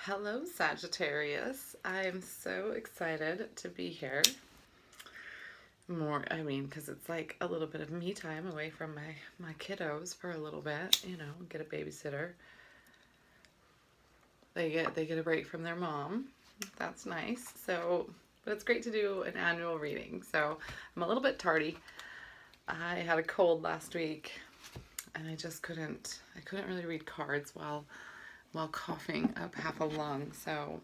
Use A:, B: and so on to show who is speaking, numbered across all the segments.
A: Hello, Sagittarius. I'm so excited to be here. Because it's like a little bit of me time away from my kiddos for a little bit, get a babysitter. They get a break from their mom. That's nice. But it's great to do an annual reading. So, I'm a little bit tardy. I had a cold last week and I couldn't really read cards while coughing up half a lung. So,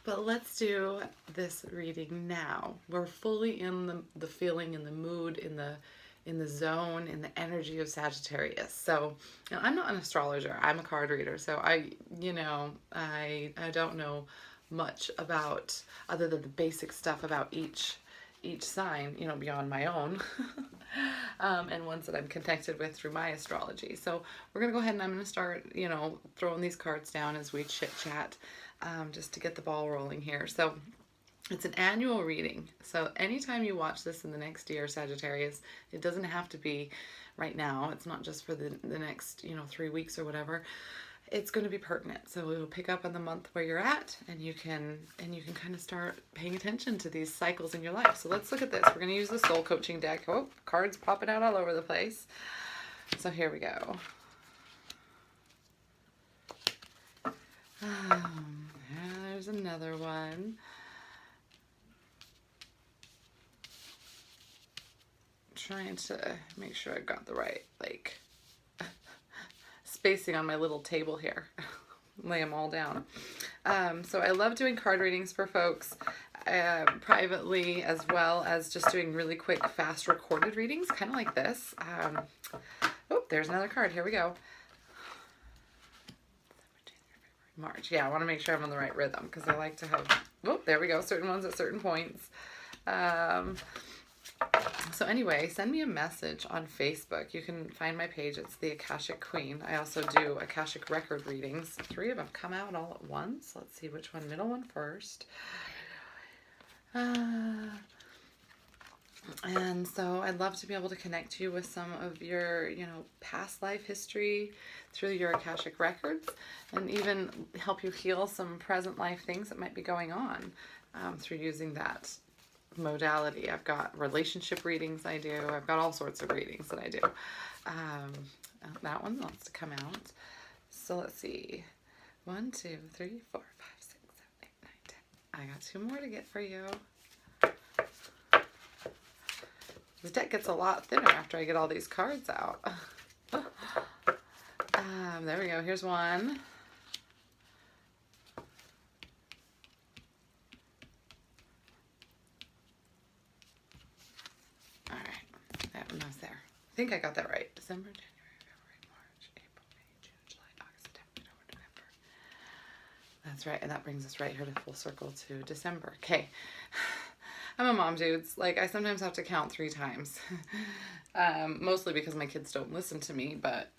A: But let's do this reading now. We're fully in the feeling, in the mood, in the zone, in the energy of Sagittarius. So, I'm not an astrologer. I'm a card reader. So I don't know much about, other than the basic stuff about each sign, beyond my own, and ones that I'm connected with through my astrology. So we're gonna go ahead and I'm gonna start, throwing these cards down as we chit chat, just to get the ball rolling here. So it's an annual reading. So anytime you watch this in the next year, Sagittarius, it doesn't have to be right now. It's not just for the next, 3 weeks or whatever. It's going to be pertinent. So it'll pick up on the month where you're at, and you can kind of start paying attention to these cycles in your life. So let's look at this. We're going to use the soul coaching deck. Oh, cards popping out all over the place. So here we go. There's another one. Trying to make sure I've got the right, spacing on my little table here. Lay them all down. So I love doing card readings for folks privately, as well as just doing really quick, fast recorded readings, kind of like this. Oh, there's another card. Here we go. March. Yeah, I want to make sure I'm on the right rhythm because I like to have, oh, there we go, certain ones at certain points. So anyway, send me a message on Facebook. You can find my page. It's the Akashic Queen. I also do Akashic record readings. 3 of them come out all at once. Let's see which one, middle one first. And so I'd love to be able to connect you with some of your, past life history through your Akashic records, and even help you heal some present life things that might be going on through using that modality. I've got relationship readings I do. I've got all sorts of readings that I do. That one wants to come out. So let's see. 1, 2, 3, 4, 5, 6, 7, 8, 9, 10. I got 2 more to get for you. The deck gets a lot thinner after I get all these cards out. There we go. Here's one. All right. That one was there. I think I got that right. December, January, February, March, April, May, June, July, August, September, October, November. That's right. And that brings us right here to full circle to December. Okay. I'm a mom, dudes. I sometimes have to count 3 times. Mostly because my kids don't listen to me, but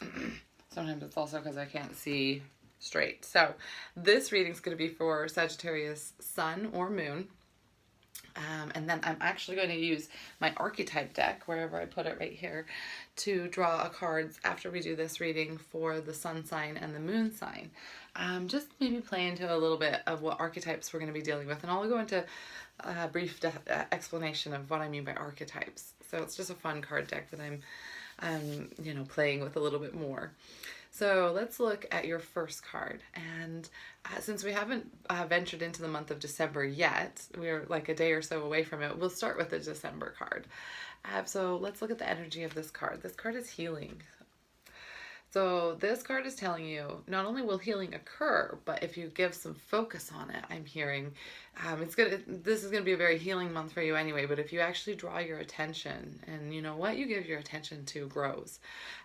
A: sometimes it's also because I can't see straight. So this reading's going to be for Sagittarius Sun or Moon. And then I'm actually going to use my archetype deck, wherever I put it right here, to draw cards after we do this reading for the sun sign and the moon sign. Just maybe play into a little bit of what archetypes we're going to be dealing with. And I'll go into a brief explanation of what I mean by archetypes. So it's just a fun card deck that I'm playing with a little bit more. So let's look at your first card. And since we haven't ventured into the month of December yet, we're like a day or so away from it, we'll start with the December card. So let's look at the energy of this card. This card is healing. So this card is telling you not only will healing occur, but if you give some focus on it, I'm hearing, this is going to be a very healing month for you anyway, but if you actually draw your attention, and what you give your attention to grows.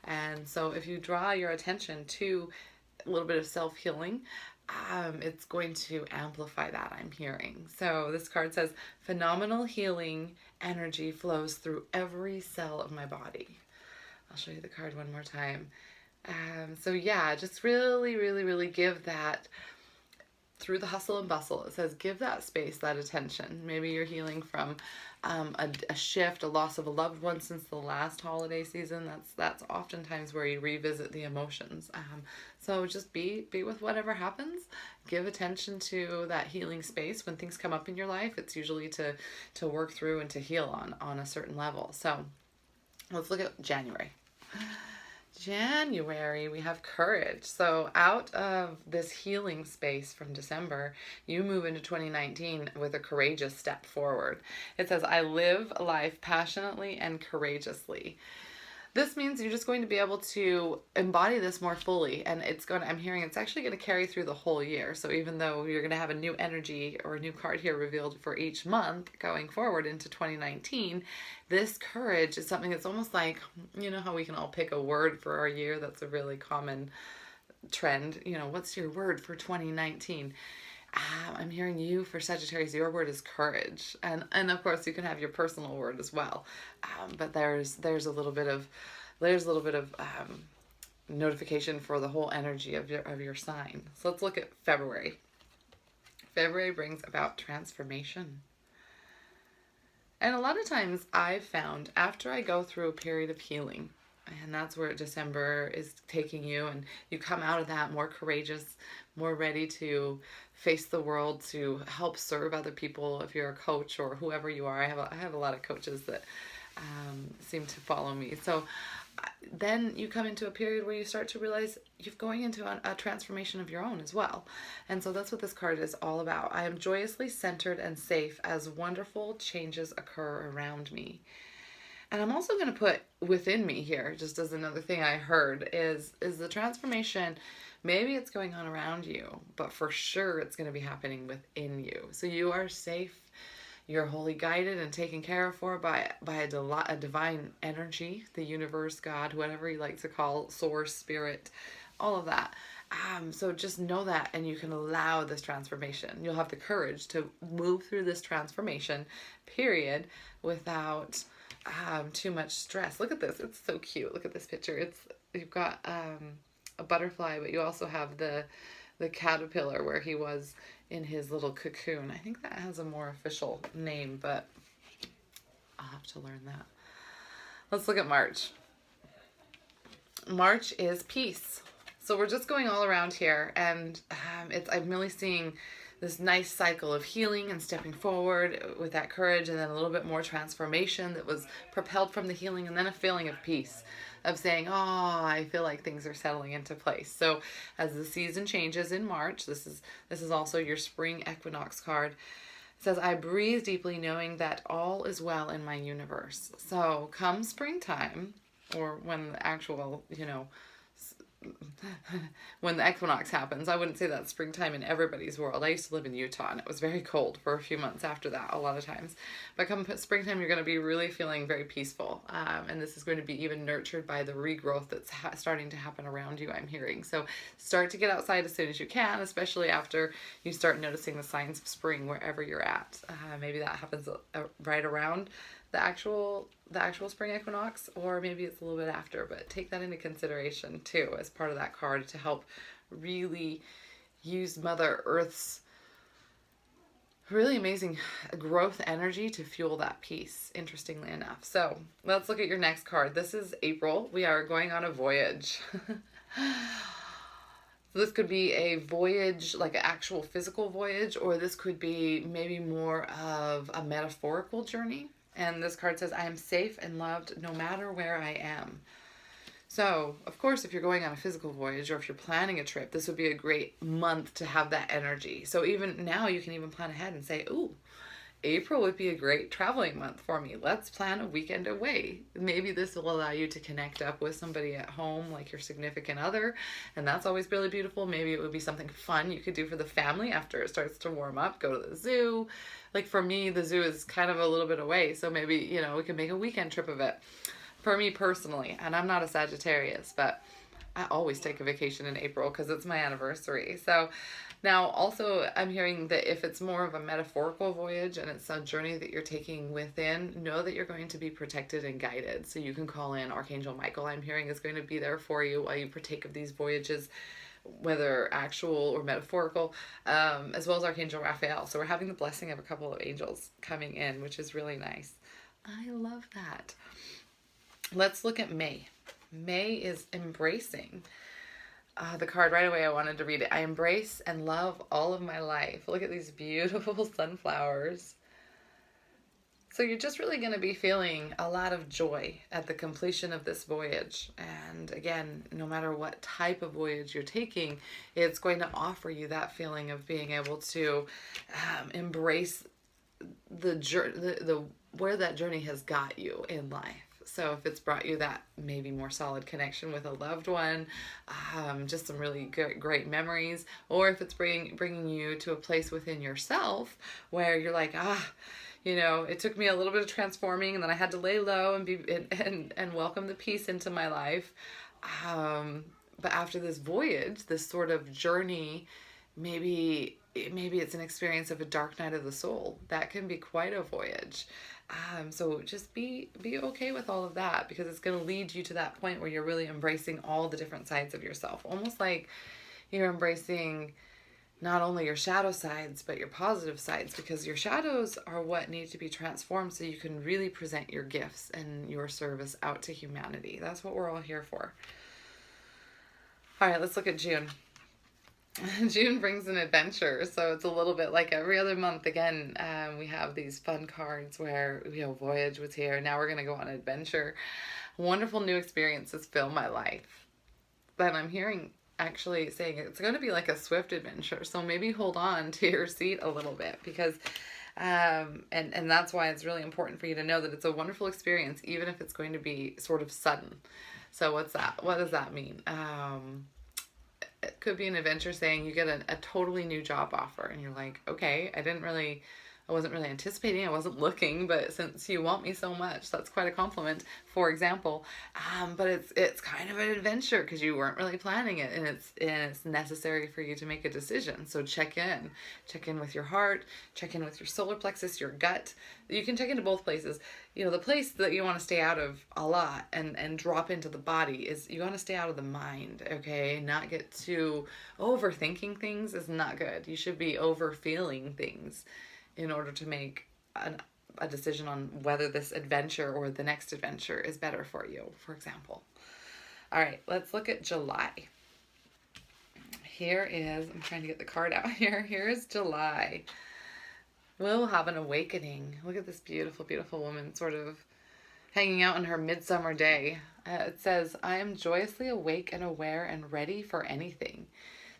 A: And so if you draw your attention to a little bit of self-healing, it's going to amplify that, I'm hearing. So this card says, phenomenal healing energy flows through every cell of my body. I'll show you the card one more time. So yeah, just really, really, really give that through the hustle and bustle, it says give that space, that attention. Maybe you're healing from a shift, a loss of a loved one since the last holiday season. That's oftentimes where you revisit the emotions. So just be with whatever happens. Give attention to that healing space. When things come up in your life, it's usually to work through and to heal on a certain level. So let's look at January. January, we have courage. So out of this healing space from December, you move into 2019 with a courageous step forward. It says, I live life passionately and courageously. This means you're just going to be able to embody this more fully, and I'm hearing it's actually going to carry through the whole year. So even though you're going to have a new energy or a new card here revealed for each month going forward into 2019, this courage is something that's almost like, you know how we can all pick a word for our year? That's a really common trend. What's your word for 2019? I'm hearing you for Sagittarius, your word is courage. And of course you can have your personal word as well. But there's a little bit of notification for the whole energy of your sign. So let's look at February. February brings about transformation. And a lot of times I've found after I go through a period of healing, and that's where December is taking you, and you come out of that more courageous, more ready to face the world, to help serve other people. If you're a coach or whoever you are, I have a lot of coaches that seem to follow me. So then you come into a period where you start to realize you're going into a transformation of your own as well. And so that's what this card is all about. I am joyously centered and safe as wonderful changes occur around me. And I'm also going to put within me here, just as another thing I heard, is the transformation. Maybe it's going on around you, but for sure it's going to be happening within you. So you are safe, you're wholly guided and taken care of for by a divine energy, the universe, God, whatever you like to call, source, spirit, all of that. So just know that, and you can allow this transformation. You'll have the courage to move through this transformation period without too much stress. Look at this. It's so cute. Look at this picture. You've got a butterfly, but you also have the caterpillar where he was in his little cocoon. I think that has a more official name, but I'll have to learn that. Let's look at March. March is peace. So we're just going all around here, and I'm really seeing this nice cycle of healing and stepping forward with that courage, and then a little bit more transformation that was propelled from the healing, and then a feeling of peace, of saying, oh, I feel like things are settling into place. So as the season changes in March, this is also your spring equinox card. It says, I breathe deeply knowing that all is well in my universe. So come springtime, or when the actual, when the equinox happens, I wouldn't say that's springtime in everybody's world. I used to live in Utah, and it was very cold for a few months after that a lot of times. But come springtime, you're going to be really feeling very peaceful. And this is going to be even nurtured by the regrowth that's starting to happen around you, I'm hearing. So start to get outside as soon as you can, especially after you start noticing the signs of spring wherever you're at. Maybe that happens right around the actual spring equinox, or maybe it's a little bit after, but take that into consideration too as part of that card to help really use Mother Earth's really amazing growth energy to fuel that peace, interestingly enough. So let's look at your next card. This is April. We are going on a voyage. So this could be a voyage, like an actual physical voyage, or this could be maybe more of a metaphorical journey. And this card says, I am safe and loved no matter where I am. So, of course, if you're going on a physical voyage, or if you're planning a trip, this would be a great month to have that energy. So even now you can even plan ahead and say, ooh, April would be a great traveling month for me. Let's plan a weekend away. Maybe this will allow you to connect up with somebody at home, like your significant other, and that's always really beautiful. Maybe it would be something fun you could do for the family after it starts to warm up. Go to the zoo. Like for me, the zoo is kind of a little bit away, so maybe, we could make a weekend trip of it. For me personally, and I'm not a Sagittarius, but I always take a vacation in April because it's my anniversary. So now also I'm hearing that if it's more of a metaphorical voyage and it's a journey that you're taking within, know that you're going to be protected and guided. So you can call in Archangel Michael, I'm hearing, is going to be there for you while you partake of these voyages, whether actual or metaphorical, as well as Archangel Raphael. So we're having the blessing of a couple of angels coming in, which is really nice. I love that. Let's look at May. May is embracing. The card right away, I wanted to read it. I embrace and love all of my life. Look at these beautiful sunflowers. So you're just really going to be feeling a lot of joy at the completion of this voyage. And again, no matter what type of voyage you're taking, it's going to offer you that feeling of being able to embrace the where that journey has got you in life. So if it's brought you that maybe more solid connection with a loved one, just some really great memories, or if it's bringing you to a place within yourself where you're like, you know, it took me a little bit of transforming, and then I had to lay low and be and welcome the peace into my life. But after this voyage, this sort of journey, maybe it's an experience of a dark night of the soul. That can be quite a voyage. So just be okay with all of that, because it's going to lead you to that point where you're really embracing all the different sides of yourself. Almost like you're embracing not only your shadow sides, but your positive sides, because your shadows are what need to be transformed so you can really present your gifts and your service out to humanity. That's what we're all here for. All right, let's look at June. June brings an adventure, so it's a little bit like every other month. Again, we have these fun cards where, you know, voyage was here. Now we're going to go on an adventure. Wonderful new experiences fill my life. Then I'm hearing actually saying it's going to be like a swift adventure, so maybe hold on to your seat a little bit, because and that's why it's really important for you to know that it's a wonderful experience, even if it's going to be sort of sudden. So what does that mean? It could be an adventure saying you get a totally new job offer, and you're like, okay, I wasn't really anticipating, I wasn't looking, but since you want me so much, that's quite a compliment, for example. But it's kind of an adventure because you weren't really planning it, and it's necessary for you to make a decision. So check in with your heart, check in with your solar plexus, your gut. You can check into both places. You know, the place that you want to stay out of a lot and drop into the body is you want to stay out of the mind, okay? Not get too overthinking things is not good. You should be over feeling things in order to make a decision on whether this adventure or the next adventure is better for you, for example. All right, let's look at July. I'm trying to get the card out here. Here is July. We'll have an awakening. Look at this beautiful, beautiful woman sort of hanging out on her midsummer day. It says, I am joyously awake and aware and ready for anything.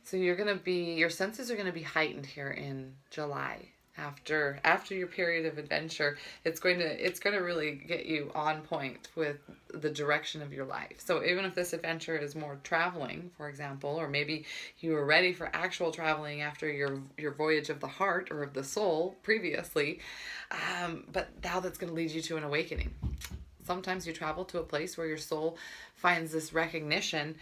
A: So your senses are going to be heightened here in July. After your period of adventure, it's going to really get you on point with the direction of your life. So even if this adventure is more traveling, for example, or maybe you were ready for actual traveling after your voyage of the heart or of the soul previously, but now that's going to lead you to an awakening. Sometimes you travel to a place where your soul finds this recognition.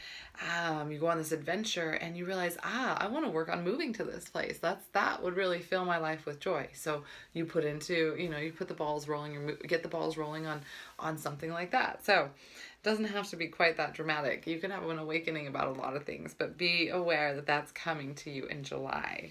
A: You go on this adventure and you realize, I want to work on moving to this place. That would really fill my life with joy. So you put the balls rolling, get the balls rolling on something like that. So it doesn't have to be quite that dramatic. You can have an awakening about a lot of things, but be aware that that's coming to you in July.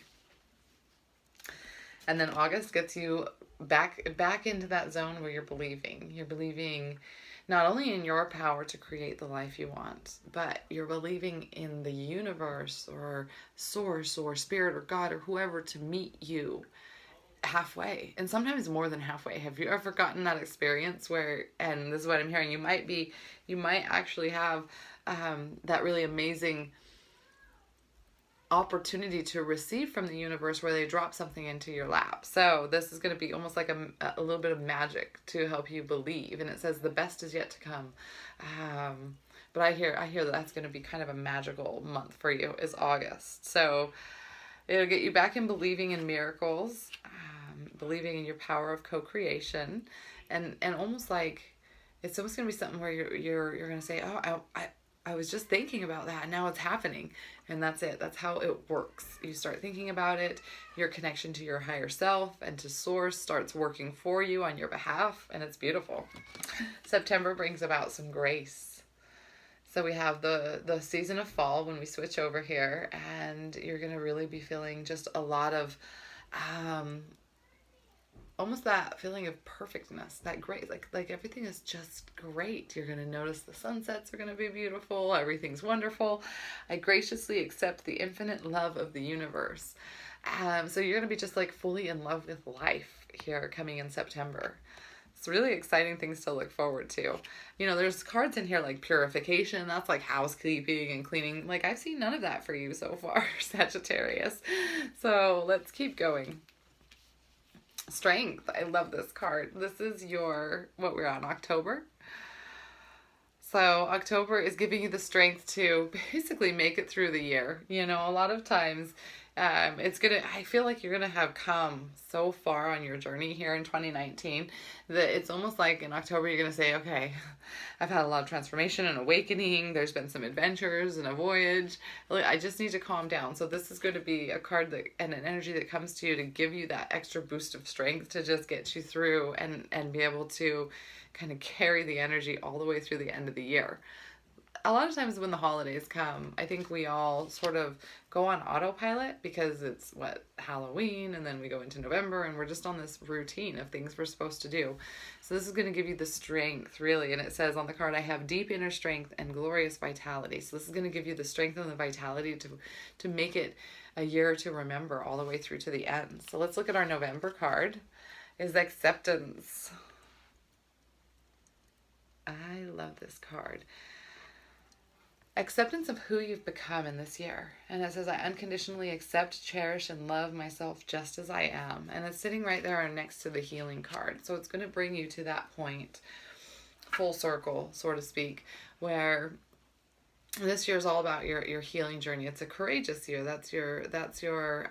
A: And then August gets you back into that zone where you're believing not only in your power to create the life you want, but you're believing in the universe or source or spirit or God or whoever to meet you halfway, and sometimes more than halfway. Have you ever gotten that experience where, and this is what I'm hearing, you might actually have that really amazing opportunity to receive from the universe where they drop something into your lap. So this is going to be almost like a little bit of magic to help you believe. And it says the best is yet to come. But I hear that that's going to be kind of a magical month for you, is August. So it'll get you back in believing in miracles, believing in your power of co-creation, and almost like it's almost going to be something where you're going to say, oh, I was just thinking about that and now it's happening. And that's it. That's how it works. You start thinking about it, your connection to your higher self and to source starts working for you on your behalf, and it's beautiful. September brings about some grace. So we have the season of fall when we switch over here, and you're going to really be feeling just a lot of almost that feeling of perfectness, that great, like everything is just great. You're going to notice the sunsets are going to be beautiful. Everything's wonderful. I graciously accept the infinite love of the universe. So you're going to be just like fully in love with life here coming in September. It's really exciting things to look forward to. You know, there's cards in here like purification. That's like housekeeping and cleaning. Like, I've seen none of that for you so far, Sagittarius. So let's keep going. Strength. I love this card. This is what we're on, October. So October is giving you the strength to basically make it through the year. You know, a lot of times I feel like you're going to have come so far on your journey here in 2019 that it's almost like in October you're going to say, okay, I've had a lot of transformation and awakening. There's been some adventures and a voyage. I just need to calm down. So this is going to be a card and an energy that comes to you to give you that extra boost of strength to just get you through and be able to kind of carry the energy all the way through the end of the year. A lot of times when the holidays come, I think we all sort of go on autopilot because it's Halloween, and then we go into November and we're just on this routine of things we're supposed to do. So this is going to give you the strength, really. And it says on the card, I have deep inner strength and glorious vitality. So this is going to give you the strength and the vitality to make it a year to remember all the way through to the end. So let's look at our November card. Is acceptance. I love this card. Acceptance of who you've become in this year. And it says, I unconditionally accept, cherish, and love myself just as I am. And it's sitting right there next to the healing card. So it's going to bring you to that point, full circle, so to speak, where this year is all about your healing journey. It's a courageous year. That's your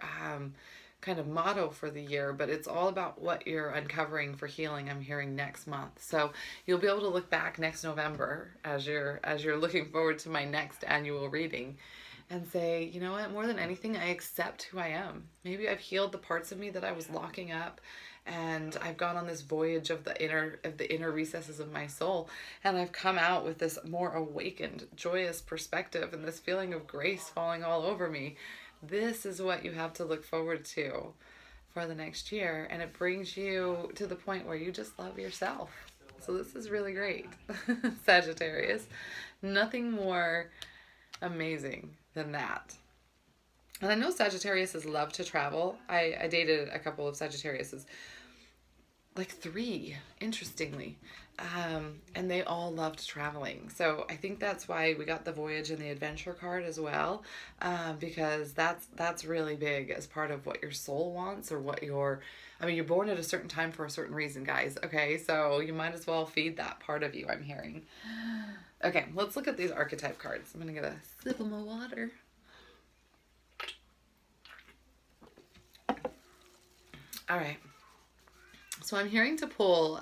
A: kind of motto for the year, but it's all about what you're uncovering for healing. I'm hearing next month. So you'll be able to look back next November as you're looking forward to my next annual reading and say, you know what, more than anything, I accept who I am. Maybe I've healed the parts of me that I was locking up, and I've gone on this voyage of the inner recesses of my soul, and I've come out with this more awakened, joyous perspective and this feeling of grace falling all over me. This is what you have to look forward to for the next year, and it brings you to the point where you just love yourself. So this is really great, Sagittarius. Nothing more amazing than that. And I know Sagittariuses love to travel. I dated a couple of Sagittariuses, like 3, interestingly. And they all loved traveling. So I think that's why we got the voyage and the adventure card as well, because that's really big as part of what your soul wants, or what you're born at a certain time for a certain reason, guys. Okay, so you might as well feed that part of you, I'm hearing. Okay, let's look at these archetype cards. I'm gonna get a sip of my water. All right. So I'm hearing to pull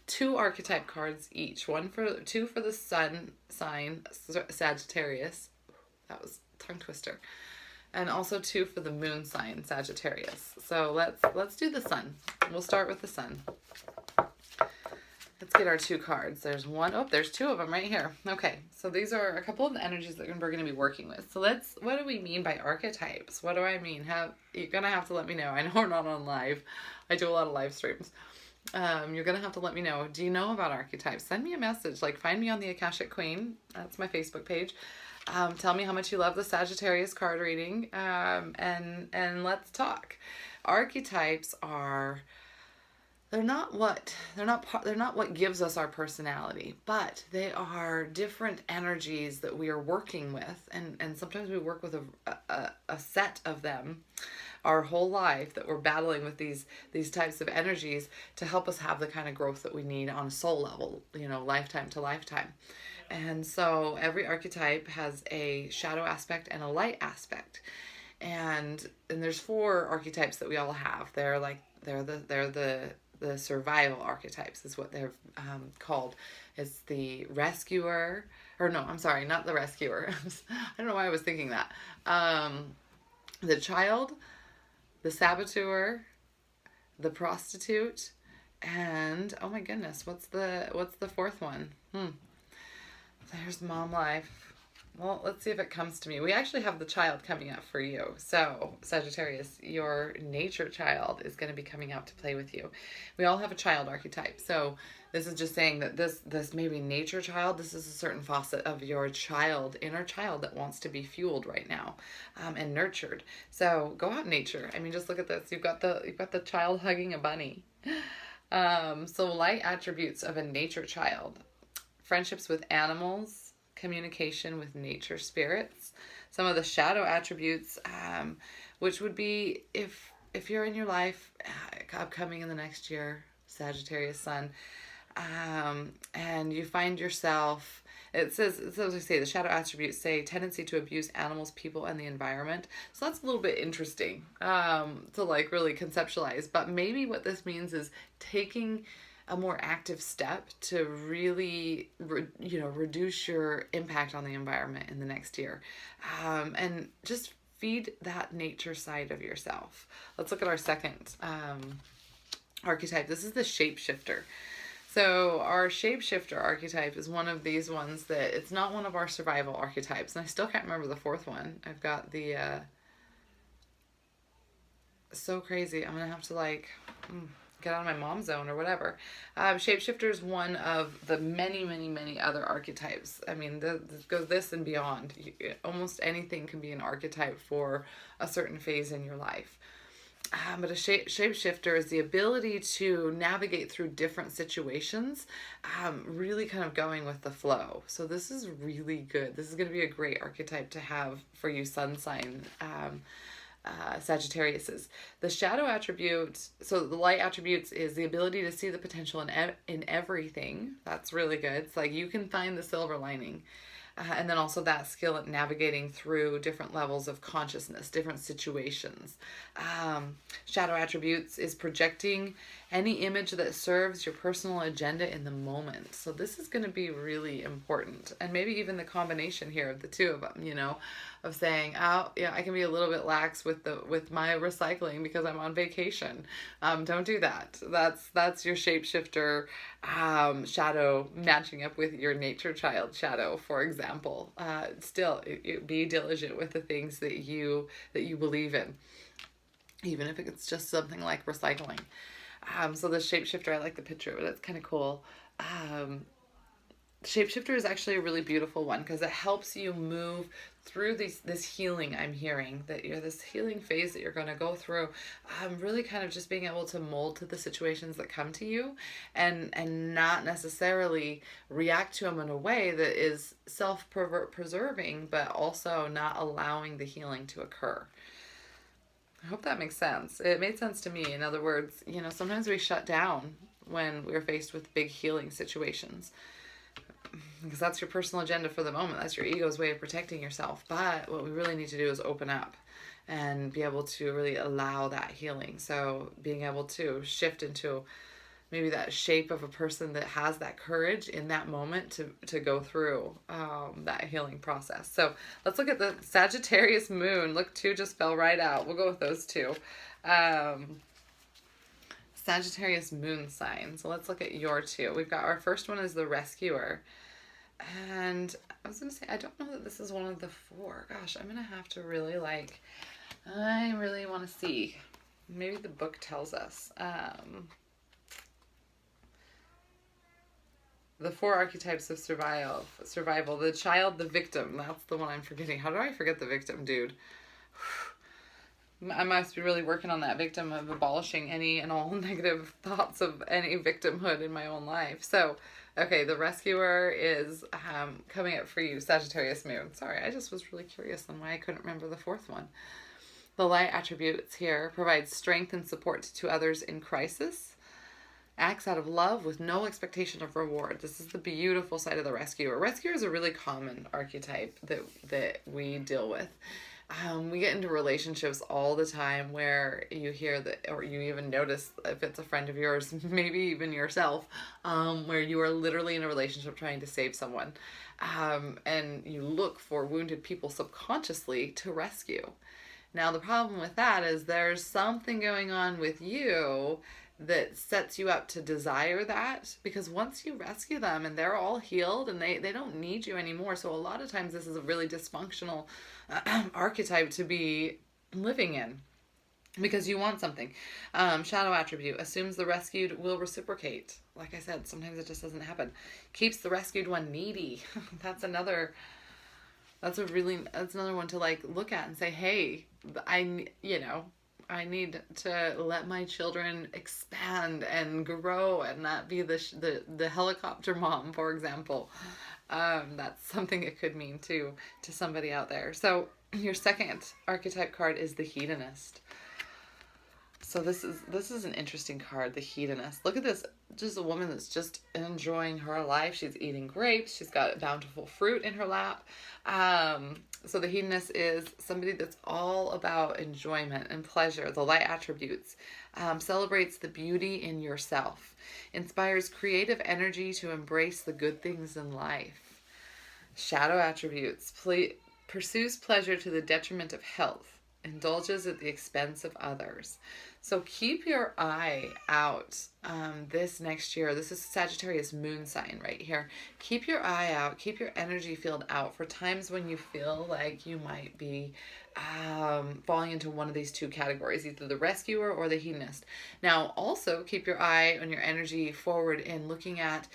A: 2 archetype cards each. 2 for the sun sign, Sagittarius. That was a tongue twister. And also 2 for the moon sign, Sagittarius. So let's do the sun. We'll start with the sun. Let's get our 2 cards. There's one. Oh, there's 2 of them right here. Okay, so these are a couple of the energies that we're going to be working with. So what do we mean by archetypes? What do I mean? You're going to have to let me know. I know we're not on live. I do a lot of live streams. You're going to have to let me know. Do you know about archetypes? Send me a message. Like, find me on the Akashic Queen. That's my Facebook page. Tell me how much you love the Sagittarius card reading. And let's talk. Archetypes are... They're not what gives us our personality, but they are different energies that we are working with, and sometimes we work with a set of them our whole life, that we're battling with these types of energies to help us have the kind of growth that we need on a soul level, lifetime to lifetime. And so every archetype has a shadow aspect and a light aspect, and there's 4 archetypes that we all have. They're the survival archetypes is what they're called. It's the rescuer, or no, I'm sorry, not the rescuer. I don't know why I was thinking that. The child, the saboteur, the prostitute, and oh my goodness, what's the 4th one? There's mom life. Well, let's see if it comes to me. We actually have the child coming up for you. So, Sagittarius, your nature child is going to be coming out to play with you. We all have a child archetype. So, this is just saying that this maybe nature child, this is a certain facet of your child, inner child that wants to be fueled right now, and nurtured. So, go out in nature. I mean, just look at this. You've got the child hugging a bunny. So light attributes of a nature child: friendships with animals, communication with nature spirits. Some of the shadow attributes, which would be if you're in your life upcoming in the next year, Sagittarius sun, and you find yourself, it says, as I say, the shadow attributes say tendency to abuse animals, people, and the environment. So that's a little bit interesting to like really conceptualize. But maybe what this means is taking a more active step to really, reduce your impact on the environment in the next year, and just feed that nature side of yourself. Let's look at our second archetype. This is the shapeshifter. So our shapeshifter archetype is one of these ones that it's not one of our survival archetypes, and I still can't remember the fourth one. I've got the so crazy. I'm gonna have to get out of my mom zone or whatever. Shapeshifter is one of the many, many, many other archetypes. I mean, goes this and beyond. Almost anything can be an archetype for a certain phase in your life. But a shapeshifter is the ability to navigate through different situations, really kind of going with the flow. So this is really good. This is going to be a great archetype to have for you sun sign Sagittariuses. The shadow attribute, so the light attributes is the ability to see the potential in everything. That's really good. It's like you can find the silver lining. And then also that skill at navigating through different levels of consciousness, different situations. Shadow attributes is projecting any image that serves your personal agenda in the moment. So this is going to be really important. And maybe even the combination here of the two of them, of saying, oh, yeah, I can be a little bit lax with my recycling because I'm on vacation. Don't do that. That's your shapeshifter shadow matching up with your nature child shadow, for example. Still, be diligent with the things that you believe in, even if it's just something like recycling. So the shapeshifter, I like the picture of it. It's kind of cool. Shapeshifter is actually a really beautiful one because it helps you move through this healing. I'm hearing that you're this healing phase that you're going to go through. Really kind of just being able to mold to the situations that come to you, and not necessarily react to them in a way that is self-preserving, but also not allowing the healing to occur. I hope that makes sense. It made sense to me. In other words, sometimes we shut down when we're faced with big healing situations, because that's your personal agenda for the moment. That's your ego's way of protecting yourself. But what we really need to do is open up and be able to really allow that healing. So being able to shift into maybe that shape of a person that has that courage in that moment to go through that healing process. So let's look at the Sagittarius moon. Look, two just fell right out. We'll go with those two. Sagittarius moon sign. So let's look at your two. We've got our first one is the rescuer. And I was going to say, I don't know that this is one of the four. Gosh, I'm going to have to really I really want to see. Maybe the book tells us. The four archetypes of survival. The child, the victim. That's the one I'm forgetting. How do I forget the victim, dude? I must be really working on that victim of abolishing any and all negative thoughts of any victimhood in my own life. So, okay, the rescuer is coming up for you, Sagittarius moon. Sorry, I just was really curious on why I couldn't remember the fourth one. The light attributes here provide strength and support to others in crisis. Acts out of love with no expectation of reward. This is the beautiful side of the rescuer. Rescuer is a really common archetype that we deal with. We get into relationships all the time where you hear that, or you even notice if it's a friend of yours, maybe even yourself, where you are literally in a relationship trying to save someone. And you look for wounded people subconsciously to rescue. Now, the problem with that is there's something going on with you that sets you up to desire that, because once you rescue them and they're all healed and they don't need you anymore. So a lot of times this is a really dysfunctional archetype to be living in, because you want something. Shadow attribute assumes the rescued will reciprocate. Like I said, sometimes it just doesn't happen. Keeps the rescued one needy. That's another one to like look at and say, hey, I need to let my children expand and grow and not be the helicopter mom, for example. That's something it could mean to somebody out there. So your second archetype card is the hedonist. So this is an interesting card, the hedonist. Look at this, just a woman that's just enjoying her life. She's eating grapes. She's got bountiful fruit in her lap. So the hedonist is somebody that's all about enjoyment and pleasure, the light attributes, celebrates the beauty in yourself, inspires creative energy to embrace the good things in life. Shadow attributes, pursues pleasure to the detriment of health, indulges at the expense of others. So keep your eye out this next year. This is Sagittarius moon sign right here. Keep your eye out, keep your energy field out for times when you feel like you might be falling into one of these two categories, either the rescuer or the hedonist. Now, also keep your eye on your energy forward in looking at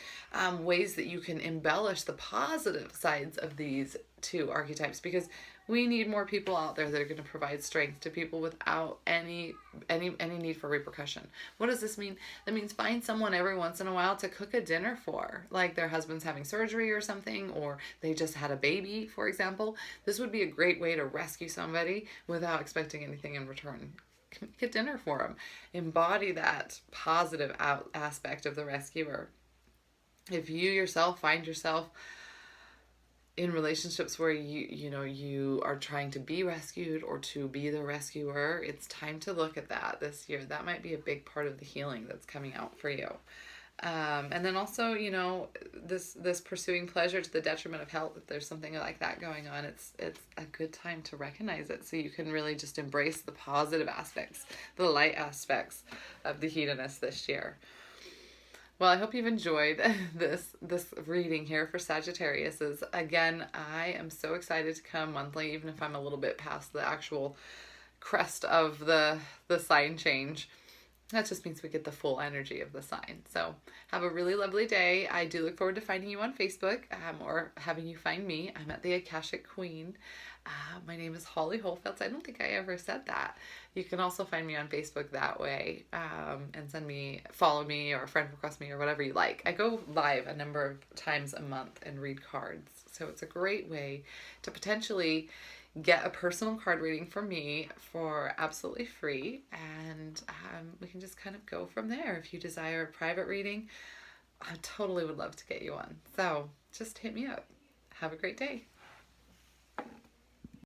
A: ways that you can embellish the positive sides of these two archetypes, because we need more people out there that are going to provide strength to people without any need for repercussion. What does this mean? That means find someone every once in a while to cook a dinner for, like their husband's having surgery or something, or they just had a baby, for example. This would be a great way to rescue somebody without expecting anything in return. Get dinner for them. Embody that positive aspect of the rescuer. If you yourself find yourself in relationships where you are trying to be rescued or to be the rescuer, it's time to look at that this year. That might be a big part of the healing that's coming out for you. And then also, this pursuing pleasure to the detriment of health, if there's something like that going on, it's a good time to recognize it so you can really just embrace the positive aspects, the light aspects of the hedonist this year. Well, I hope you've enjoyed this reading here for Sagittarius. Again, I am so excited to come monthly, even if I'm a little bit past the actual crest of the sign change. That just means we get the full energy of the sign. So have a really lovely day. I do look forward to finding you on Facebook, or having you find me. I'm at the Akashic Queen. My name is Holly Holfelds. I don't think I ever said that. You can also find me on Facebook that way, and follow me or friend request me or whatever you like. I go live a number of times a month and read cards. So it's a great way to potentially get a personal card reading from me for absolutely free, and we can just kind of go from there. If you desire a private reading, I totally would love to get you on. So just hit me up. Have a great day.